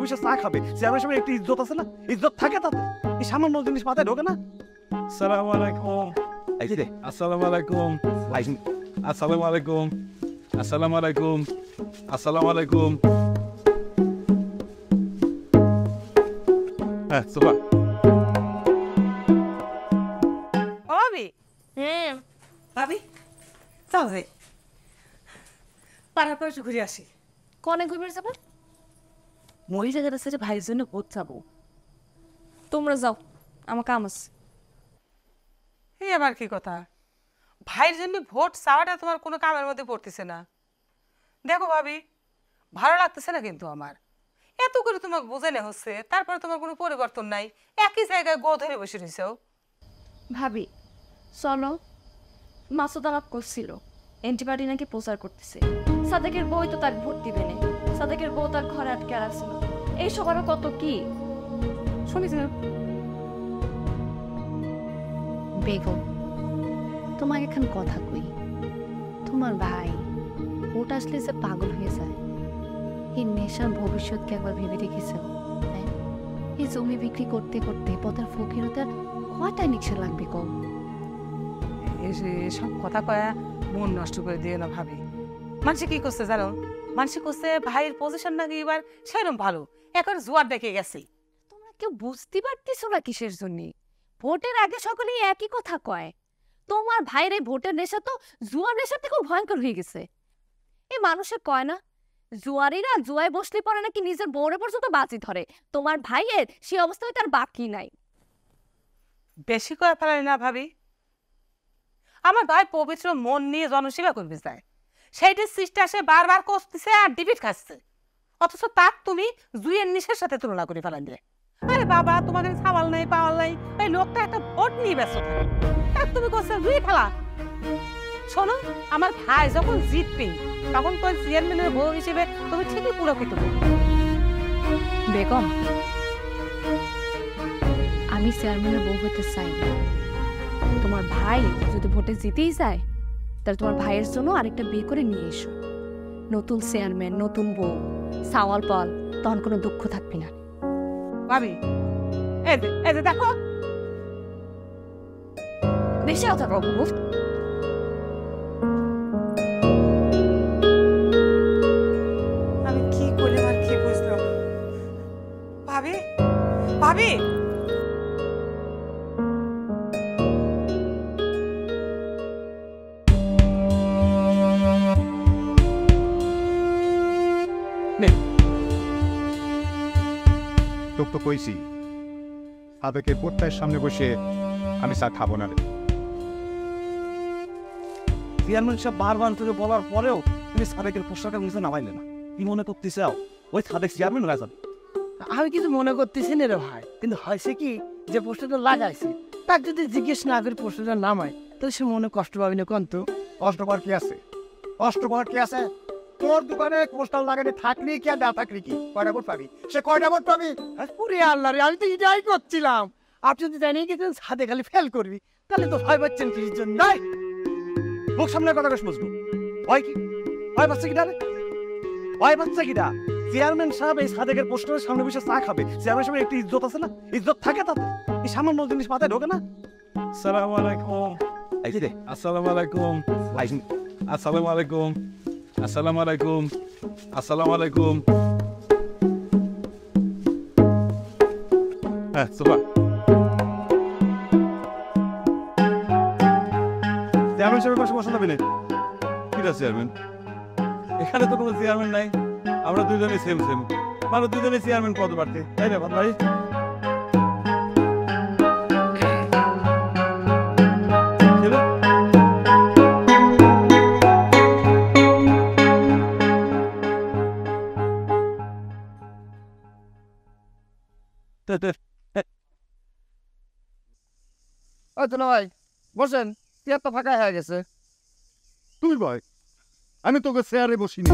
বসে চা খাবে, চেয়ারম্যান সাহেবের একটু ইজ্জত আছে না? ইজ্জত থাকে তাতে, এই সামান্য জিনিস মাথায় ঢোকে না? আসসালামু আলাইকুম। এই যে আসসালামু আলাইকুম। আসসালামু আলাইকুম। আসসালামু আলাইকুম। আসসালামু আলাইকুম। হ্যাঁ সোফা। ভাবি ভাবি যাও যাই পাড়ার পর একটু ঘুরে আসি। কনে ঘুরে যাবো? মহিলা যারা সাথে ভাইয়ের জন্য ভোট যাবো। তোমরা যাও, আমার কাম আছে। এই আবার কি কথা? ভাইয়ের জন্য ভোট চাওয়াটা তোমার কোনো কামের মধ্যে পড়তেছে না। দেখো ভাবি, ভালো লাগতেছে না কিন্তু আমার। এত করে তোমাকে বোঝানো হচ্ছে, তারপরে তোমার কোনো পরিবর্তন নাই, একই জায়গায় গো ধরে বসে রয়েছেও। ভাবি চলো, মাসুদ আলাপ করছিল অ্যান্টিবায়োটিক নাকি প্রচার করতেছে। সাদেকের বই তো তার ভোট দিবে না, সাদেকের বউ তার ঘরে আটকে রাখছিল। এই সবারও কত কি শুনেছি। বেগম, তোমাকে এখন কথা কই। তোমার ভাই ভোট আসলে যে পাগল হয়ে যায়, এই নেশার ভবিষ্যৎকে একবার ভেবে রেখেছ? হ্যাঁ, এই জমি বিক্রি করতে করতে পথের ফকিরতার কয়টা রিক্সা লাগবে কম? এসব কথা কয়া মন নষ্ট করে দিয়ে না ভাবি। মানুষ কি করছে জানো? মানুষ করছে ভাইয়ের পজিশন নাকি এবার সেরকম ভালো, এখন জোয়ার দেখে গেছে। তোমরা কেউ বুঝতে পারতেছো না কিসের জন্য? ভোটের আগে সকলেই একই কথা কয়। তোমার ভাইয়ের এই ভোটের নেশা তো জুয়ার নেশার থেকেও ভয়ঙ্কর হয়ে গেছে। এই মানুষে কয় না, জুয়ারিরা জুয়ায় বসলে পরে নাকি নিজের বউরে পর্যন্ত বাজি ধরে। তোমার ভাইয়ের সেই অবস্থায় তার বাকি নাই। বেশি করে ফেলাই না ভাবি। আমার ভাই পবিত্র মন নিয়ে জনসেবা করবে যায়, সেইটার চেষ্টা সে বারবার করতেছে আর ডিপিট খাচ্ছে, অথচ তার তুমি জুয়ের নিশের সাথে তুলনা করে ফেলাই দিলে। আরে বাবা, তোমাদের ছাওয়াল নাই পাওয়াল নাই, এই লোকটা একটা ভোট নিয়ে ব্যস্ত থাকে, আর তুমি করছো জুয়ে খেলা। শোনো, আমার ভাই যখন জিতবে তখন তোর চেয়ারম্যানের বউ হিসেবে তুমি ঠিকই পুরোকৃত করবে। বেগম, আমি চেয়ারম্যানের বউ হতে চাই না। তোমার ভাই যদি ভোটে জিতেই যায়, তাহলে তোমার ভাইয়ের জন্য আরেকটা বিয়ে করে নিয়ে এসো। নতুন চেয়ারম্যান, নতুন বউ, সাওয়াল পাল, তখন কোনো দুঃখ থাকবে না। ভাবি এই যে দেখো, বেশি কথা বাবু। আমি কি করলাম আর কি বুঝলাম? ভাবি ভাবি তোকে তো কইছি আবেকের পোট্টার সামনে বসে আমি চা খাবো না রে। চেয়ারম্যান সাহেব বারবার তোকে বলার পরেও তুমি সাদেকের পোশাকের নিচে নামাইলে না। কি মনে করতে চাও ওই সাদেক চেয়ারম্যান হয়ে যাবে? আমি কিছু মনে করতেছি না রে ভাই, কিন্তু হয়েছে কি, যে পোস্টারটা লাগাইছে তার যদি জিজ্ঞেস না করে পোস্টারটা নামায়, তাহলে সে মনে কষ্ট পাবি না? কন্ত কষ্ট করার কি আছে? কষ্ট করার কি আছে? তোর দোকানে পোস্টার লাগানো থাকলি কি আর না থাকলি কি, কয়টা ভোট পাবি? সে কয়টা ভোট পাবি? পুরে আল্লাহ রে, আমি তো এটাই করছিলাম। আপনি যদি জানিয়ে গেছেন সাথে খালি ফেল করবি, তাহলে তো ভয় পাচ্ছেন কিসের জন্য? মুখ সামনে কথা কস বুঝবো। ভয় কি? ভয় পাচ্ছে কিনা রে? ভয় পাচ্ছে কিনা? চেয়ারম্যান সাহেব এই সাদেকের পোস্টারের সামনে বসে চা খাবে, চেয়ারম্যান সাহেবের একটু ইজ্জত আছে না? ইজ্জত থাকে তাতে, এই সামান্য জিনিস মাথায় ঢোকে না? আসসালামু আলাইকুম। এই যে আসসালামু আলাইকুম। আসসালামু আলাইকুম। আসসালামু আলাইকুম। আসসালামু আলাইকুম। হ্যাঁ সোফা। চেয়ারম্যান সাহেবের পাশে বসা যাবে না। কিরা চেয়ারম্যান? এখানে তো কোনো চেয়ারম্যান নাই, আমরা দুজনে সেম সেম, মানে দুজনে চেয়ারম্যান পদ প্রার্থী, তাই না ভাই? ভাই বসেন, চেয়ারটা ফাঁকা হয়ে গেছে। তুই ভাই, আমি তোকে চেয়ারে বসিনি।